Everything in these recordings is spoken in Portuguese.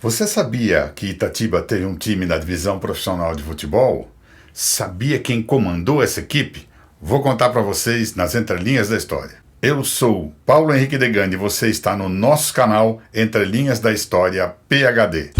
Você sabia que Itatiba teve um time da divisão profissional de futebol? Sabia quem comandou essa equipe? Vou contar para vocês nas entrelinhas da história. Eu sou Paulo Henrique Degani e você está no nosso canal Entrelinhas da História PhD.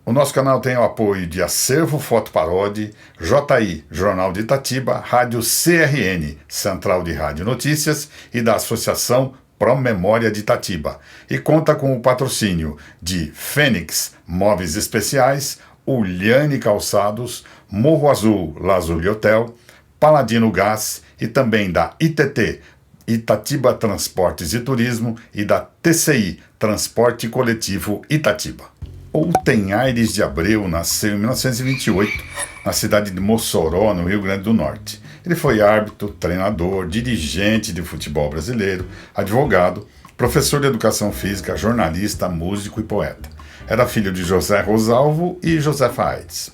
O nosso canal tem o apoio de Acervo Fotoparódia, JI, Jornal de Itatiba, Rádio CRN, Central de Rádio Notícias, e da Associação Promemória de Itatiba. E conta com o patrocínio de Fênix Móveis Especiais, Uliane Calçados, Morro Azul Lazuli Hotel, Paladino Gás e também da ITT, Itatiba Transportes e Turismo, e da TCI, Transporte Coletivo Itatiba. Outen Aires de Abreu nasceu em 1928, na cidade de Mossoró, no Rio Grande do Norte. Ele foi árbitro, treinador, dirigente de futebol brasileiro, advogado, professor de educação física, jornalista, músico e poeta. Era filho de José Rosalvo e Josefa Aires.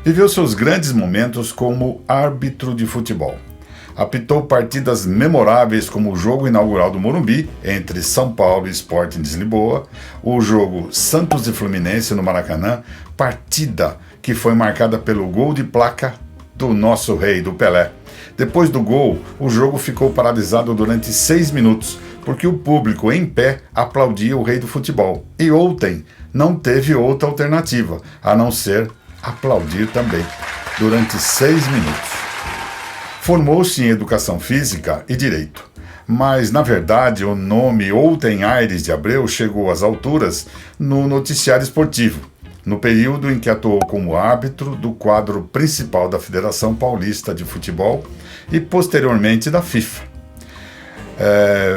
Viveu seus grandes momentos como árbitro de futebol. Apitou partidas memoráveis como o jogo inaugural do Morumbi, entre São Paulo e Sporting de Lisboa, o jogo Santos e Fluminense no Maracanã, partida que foi marcada pelo gol de placa do nosso rei, do Pelé. Depois do gol, o jogo ficou paralisado durante 6 minutos, porque o público em pé aplaudia o rei do futebol. E Outen não teve outra alternativa, a não ser aplaudir também, durante 6 minutos. Formou-se em Educação Física e Direito, mas, na verdade, o nome Outen Aires de Abreu chegou às alturas no noticiário esportivo, no período em que atuou como árbitro do quadro principal da Federação Paulista de Futebol e, posteriormente, da FIFA.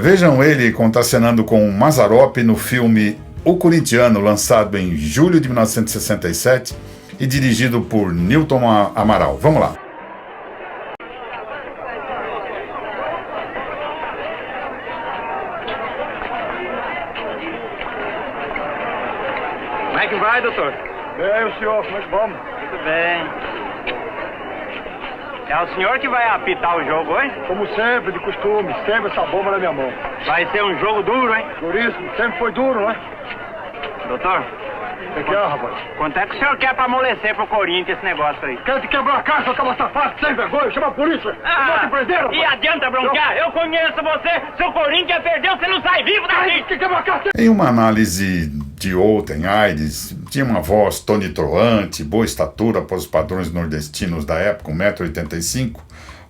Vejam ele contracenando com Mazzaropi no filme O Corintiano, lançado em julho de 1967 e dirigido por Nilton Amaral. Vamos lá. Como é que vai, doutor? Bem, o senhor, como é que vamos? Tudo bem. É o senhor que vai apitar o jogo hoje? Como sempre, de costume, sempre essa bomba na minha mão. Vai ser um jogo duro, hein? Duríssimo, sempre foi duro, não é? Doutor, O que é, rapaz? quanto é que o senhor quer pra amolecer pro Corinthians esse negócio aí? Quer te quebrar a cara, seu cabo safado, sem vergonha, chama a polícia! Não te prenderam, e adianta bronquear? Eu conheço você! Se o Corinthians perdeu, você não sai vivo daqui! Que quebra a cara! Em uma análise de Outen Aires, tinha uma voz tonitruante, boa estatura para os padrões nordestinos da época, 1,85 m,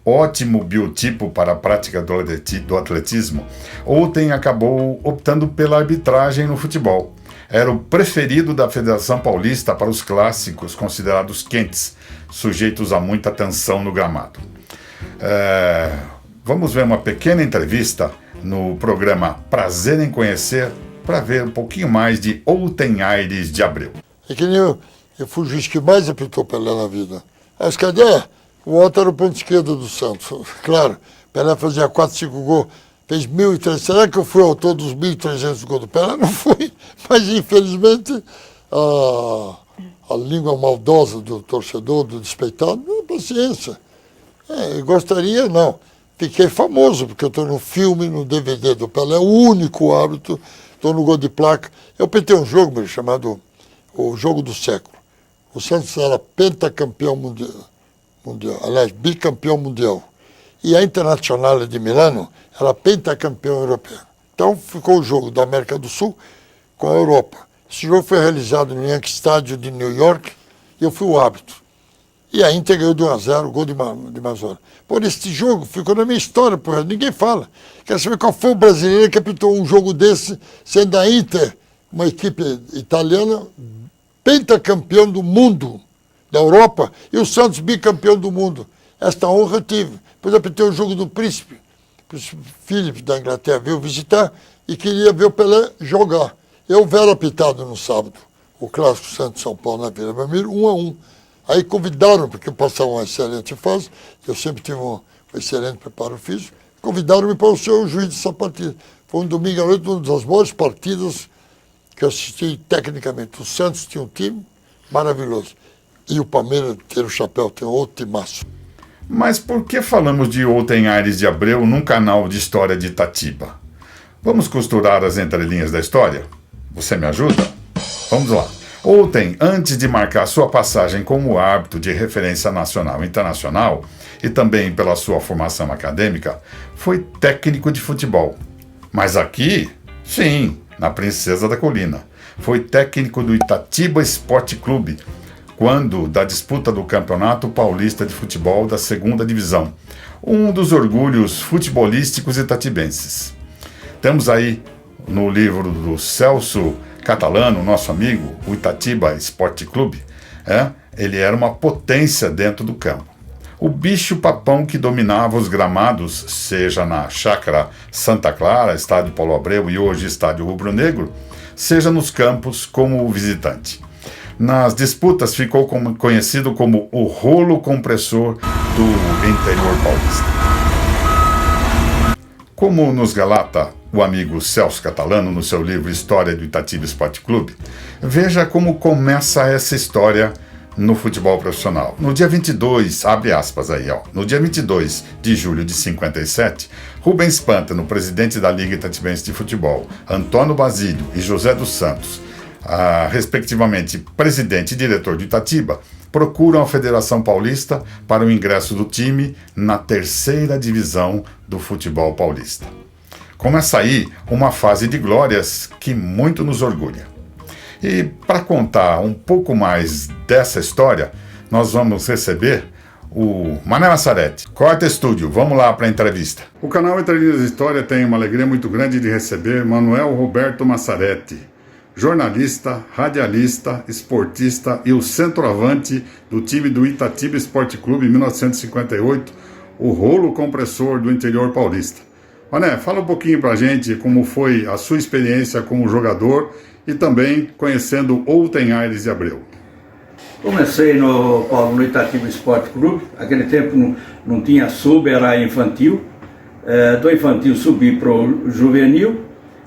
ótimo biotipo para a prática do atletismo. Outen acabou optando pela arbitragem no futebol. Era o preferido da Federação Paulista para os clássicos considerados quentes, sujeitos a muita tensão no gramado. Vamos ver uma pequena entrevista no programa Prazer em Conhecer, para ver um pouquinho mais de Outen Aires de Abreu. É que nem eu fui o juiz que mais apitou Pelé na vida. Mas cadê? O outro era o ponto esquerdo do Santos. Claro, Pelé fazia 4, 5 gols, fez 1.300. Será que eu fui autor dos 1.300 gols do Pelé? Não fui. Mas, infelizmente, a língua maldosa do torcedor, do despeitado, paciência. Eu gostaria, não. Fiquei famoso, porque eu estou no filme, no DVD do Pelé, o único árbitro. Estou no gol de placa. Eu pentei um jogo chamado o Jogo do Século. O Santos era pentacampeão mundial, aliás, bicampeão mundial. E a Internazionale de Milano era pentacampeão europeu. Então ficou o jogo da América do Sul com a Europa. Esse jogo foi realizado no Yankee Stadium de New York e eu fui o árbitro. E a Inter ganhou de 1-0, gol de Mazzola. Por este jogo, ficou na minha história, porra, ninguém fala. Quer saber qual foi o brasileiro que apitou um jogo desse, sendo a Inter, uma equipe italiana, pentacampeão do mundo, da Europa, e o Santos bicampeão do mundo. Esta honra eu tive. Depois apitei o jogo do Príncipe. O Príncipe Philip da Inglaterra veio visitar e queria ver o Pelé jogar. Eu era apitado no sábado, o clássico Santos-São Paulo na Vila Belmiro, 1-1. Aí convidaram, porque eu passava uma excelente fase, eu sempre tive um excelente preparo físico, convidaram-me para ser o juiz dessa partida. Foi um domingo à noite, uma das maiores partidas que eu assisti tecnicamente. O Santos tinha um time maravilhoso. E o Palmeiras, ter o chapéu, tem outro timaço. Mas por que falamos de Outem Aires de Abreu num canal de história de Itatiba? Vamos costurar as entrelinhas da história? Você me ajuda? Vamos lá. Outem, antes de marcar sua passagem como árbitro de referência nacional e internacional, e também pela sua formação acadêmica, foi técnico de futebol. Mas aqui, sim, na Princesa da Colina. Foi técnico do Itatiba Esporte Clube, quando da disputa do Campeonato Paulista de Futebol da 2ª Divisão, um dos orgulhos futebolísticos itatibenses. Temos aí no livro do Celso Catalano, nosso amigo, o Itatiba Esporte Clube, ele era uma potência dentro do campo. O bicho-papão que dominava os gramados, seja na Chácara Santa Clara, Estádio Paulo Abreu e hoje Estádio Rubro Negro, seja nos campos como visitante. Nas disputas ficou conhecido como o rolo compressor do interior paulista. Como nos relata o amigo Celso Catalano no seu livro História do Itatiba Esporte Clube, veja como começa essa história no futebol profissional. No dia 22, abre aspas aí, no dia 22 de julho de 57, Rubens Pântano, presidente da Liga Itatibense de Futebol, Antônio Basílio e José dos Santos, respectivamente presidente e diretor do Itatiba, procuram a Federação Paulista para o ingresso do time na 3ª divisão do futebol paulista. Começa aí uma fase de glórias que muito nos orgulha. E para contar um pouco mais dessa história, nós vamos receber o Mané Massaretti. Corta estúdio, vamos lá para a entrevista. O canal Entre Linhas de História tem uma alegria muito grande de receber Manuel Roberto Massaretti, jornalista, radialista, esportista e o centroavante do time do Itatiba Esporte Clube em 1958, o rolo compressor do interior paulista. Mané, fala um pouquinho pra gente como foi a sua experiência como jogador e também conhecendo Outem Aires de Abreu. Comecei no Itatiba Esporte Clube. Naquele tempo não tinha sub, era infantil. Do infantil subi para o juvenil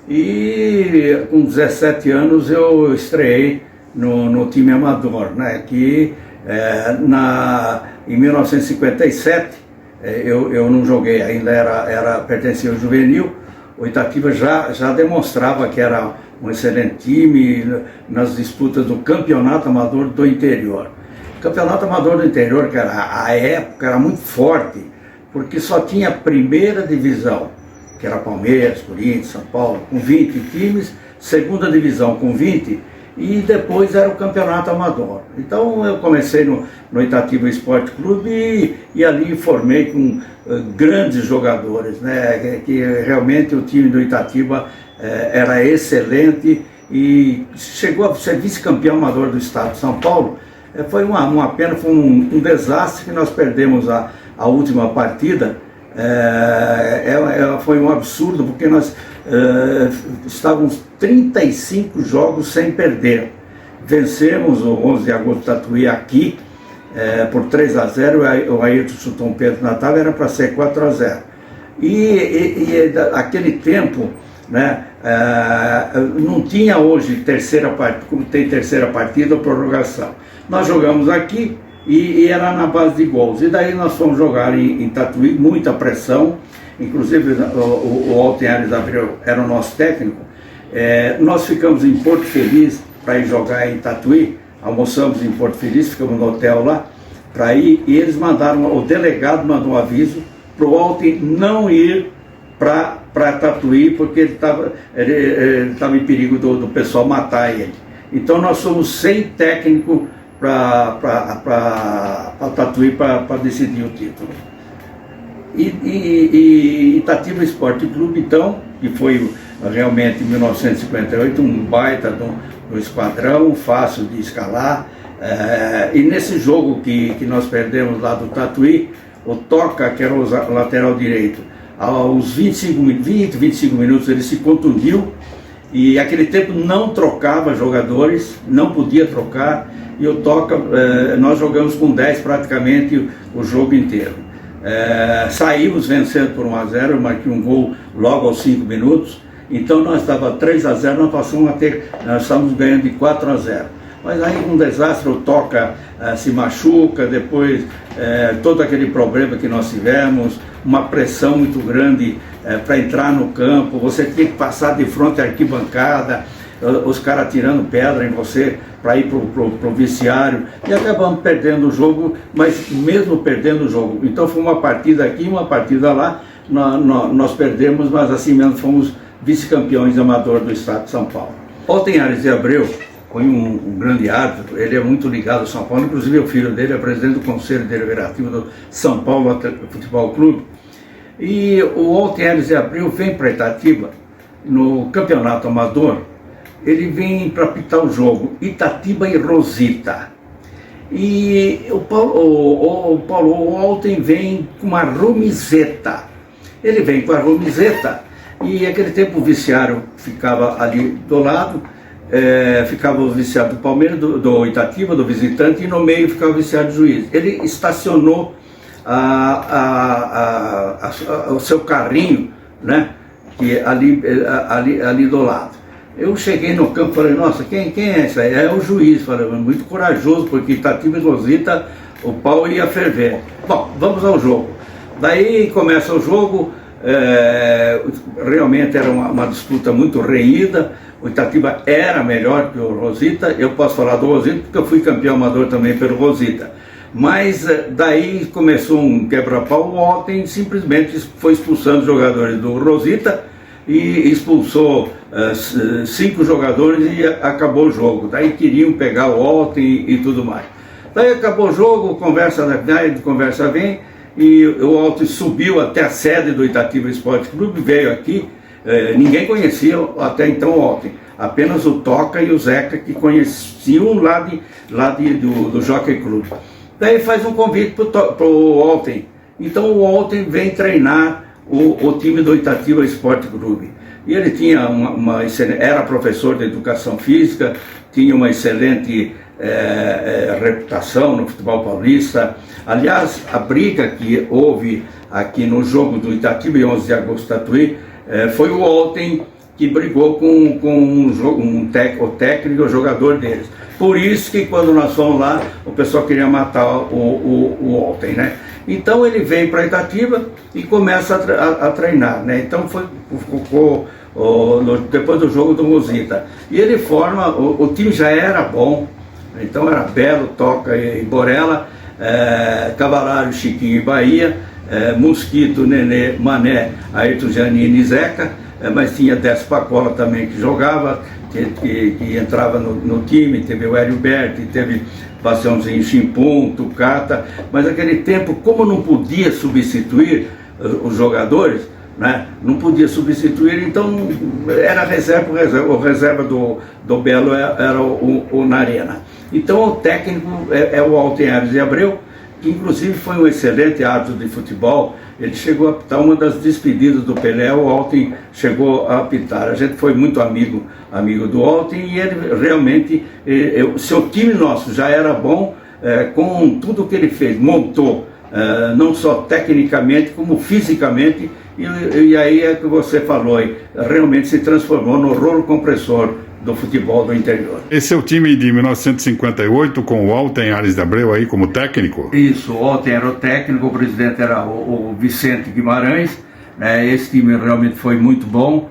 e com 17 anos eu estreiei no time amador, né? Que em 1957 eu não joguei, ainda pertencia ao juvenil. O Itatiba já demonstrava que era um excelente time nas disputas do Campeonato Amador do Interior. O Campeonato Amador do Interior, que era, a época, era muito forte, porque só tinha a 1ª divisão, que era Palmeiras, Corinthians, São Paulo, com 20 times, 2ª divisão com 20, e depois era o Campeonato Amador. Então eu comecei no Itatiba Esporte Clube e ali formei com grandes jogadores, né? Que realmente o time do Itatiba era excelente e chegou a ser vice-campeão amador do estado de São Paulo. Foi uma pena, foi um desastre que nós perdemos a última partida. Foi um absurdo, porque nós estávamos 35 jogos sem perder. Vencemos o 11 de agosto Tatuí aqui por 3-0, o Ayrton chutou um pênalti na tábua, era para ser 4-0. E aquele tempo, né, não tinha hoje terceira partida, como tem terceira partida ou prorrogação. Nós jogamos aqui e era na base de gols. E daí nós fomos jogar em Tatuí, muita pressão. Inclusive o Outem Aires de Abreu era o nosso técnico. Nós ficamos em Porto Feliz para ir jogar em Tatuí, almoçamos em Porto Feliz, ficamos no hotel lá para ir, e eles o delegado mandou um aviso para o Outem não ir para Tatuí, porque ele estava em perigo do pessoal matar ele. Então nós fomos sem técnico para Tatuí para decidir o título. E Itatiba Esporte Clube, então, que foi realmente em 1958 um baita do esquadrão, fácil de escalar. E nesse jogo que nós perdemos lá do Tatuí, o Toca, que era o lateral direito, aos 25 minutos ele se contundiu, e aquele tempo não trocava jogadores, não podia trocar, e o Toca, nós jogamos com 10 praticamente o jogo inteiro. Saímos vencendo por 1-0, eu marquei um gol logo aos 5 minutos, então nós estávamos 3-0, nós estávamos ganhando de 4-0. Mas aí um desastre, o Toca se machuca, depois todo aquele problema que nós tivemos, uma pressão muito grande para entrar no campo, você tinha que passar de frente à arquibancada, os caras tirando pedra em você para ir pro vestiário, e acabamos perdendo o jogo, mas mesmo perdendo o jogo. Então foi uma partida aqui, uma partida lá, nós perdemos, mas assim mesmo fomos vice-campeões amador do estado de São Paulo. Walter Aires de Abreu foi um grande árbitro, ele é muito ligado ao São Paulo, inclusive o filho dele é presidente do Conselho Deliberativo do São Paulo Futebol Clube. E o Walter Aires de Abreu vem para Itatiba, no campeonato amador, ele vem para apitar o jogo, Itatiba e Rosita. E o Paulo Walter vem com uma Romizeta. Ele vem com a Romizeta, e naquele tempo o vestiário ficava ali do lado, ficava o vestiário do Palmeiras, do Itatiba, do visitante, e no meio ficava o vestiário do juiz. Ele estacionou o seu carrinho, né, ali do lado. Eu cheguei no campo e falei, nossa, quem é esse aí? É o juiz. Falei, muito corajoso, porque Itatiba e Rosita, o pau ia ferver. Bom, vamos ao jogo. Daí começa o jogo, realmente era uma disputa muito renhida. O Itatiba era melhor que o Rosita. Eu posso falar do Rosita porque eu fui campeão amador também pelo Rosita. Mas daí começou um quebra-pau. O Walter simplesmente foi expulsando os jogadores do Rosita e expulsou 5 jogadores e acabou o jogo. Daí queriam pegar o Walter e tudo mais. Daí acabou o jogo, conversa vem, e o Walter subiu até a sede do Itatiba Esporte Clube, veio aqui, ninguém conhecia até então o Walter, apenas o Toca e o Zeca que conheciam lá do Jockey Club. Daí faz um convite para o Walter. Então o Walter vem treinar o time do Itatiba Esporte Clube. E ele tinha era professor de educação física, tinha uma excelente reputação no futebol paulista. Aliás, a briga que houve aqui no jogo do Itatiba em 11 de agosto Tatuí, foi o Walter que brigou com o técnico e o jogador deles. Por isso que quando nós fomos lá, o pessoal queria matar o Walter, né? Então ele vem para Itatiba e começa a treinar, né? Então ficou depois do jogo do Rosita. E ele forma, o time já era bom, então era Belo, Toca e Borella, Cavalário, Chiquinho e Bahia, Mosquito, Nenê, Mané, Ayrton Giannini e Zeca, mas tinha Décio Pacola também que jogava, que entrava no time, teve o Hélio Berti, teve Bastiãozinho, Chimpum, Tucata, mas naquele tempo, como não podia substituir os jogadores, né, não podia substituir, então era o reserva do Belo era o Narena. Então o técnico é o Walter Aires de Abreu, que inclusive foi um excelente árbitro de futebol. Ele chegou a apitar uma das despedidas do Pelé, o Walter chegou a apitar. A gente foi muito amigo do Walter, e ele realmente, seu time nosso já era bom, com tudo que ele fez, montou, não só tecnicamente, como fisicamente, e aí é que você falou, realmente se transformou no rolo compressor do futebol do interior. Esse é o time de 1958, com o Walter Aires de Abreu aí como técnico? Isso, o Walter era o técnico, o presidente era o Vicente Guimarães, né? Esse time realmente foi muito bom.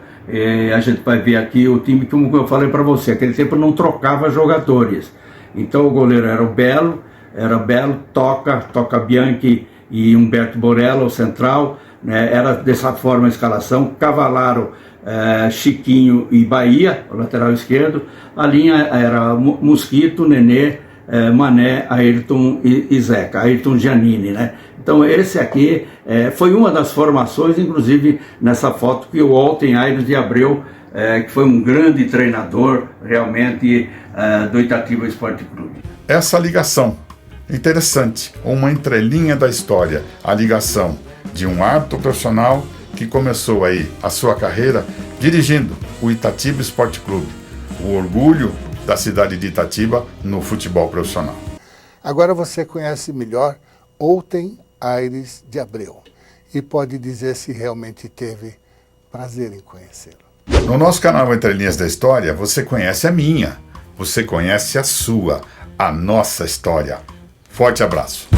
A gente vai ver aqui o time, como eu falei para você, aquele tempo não trocava jogadores. Então o goleiro era Belo, Toca Bianchi e Humberto Borella, o central, né? Era dessa forma a escalação. Cavalaro, Chiquinho e Bahia, o lateral esquerdo. A linha era Mosquito, Nenê, Mané, Ayrton e Zeca, Ayrton Giannini, né? Então esse aqui foi uma das formações, inclusive nessa foto, que o Walter Aires de Abreu, que foi um grande treinador realmente do Itatiba Esporte Clube. Essa ligação, interessante, uma entrelinha da história, a ligação de um árbitro profissional que começou aí a sua carreira dirigindo o Itatiba Esporte Clube, o orgulho da cidade de Itatiba no futebol profissional. Agora você conhece melhor Walter Aires de Abreu e pode dizer se realmente teve prazer em conhecê-lo. No nosso canal Entre Linhas da História, você conhece a minha, você conhece a sua, a nossa história. Forte abraço.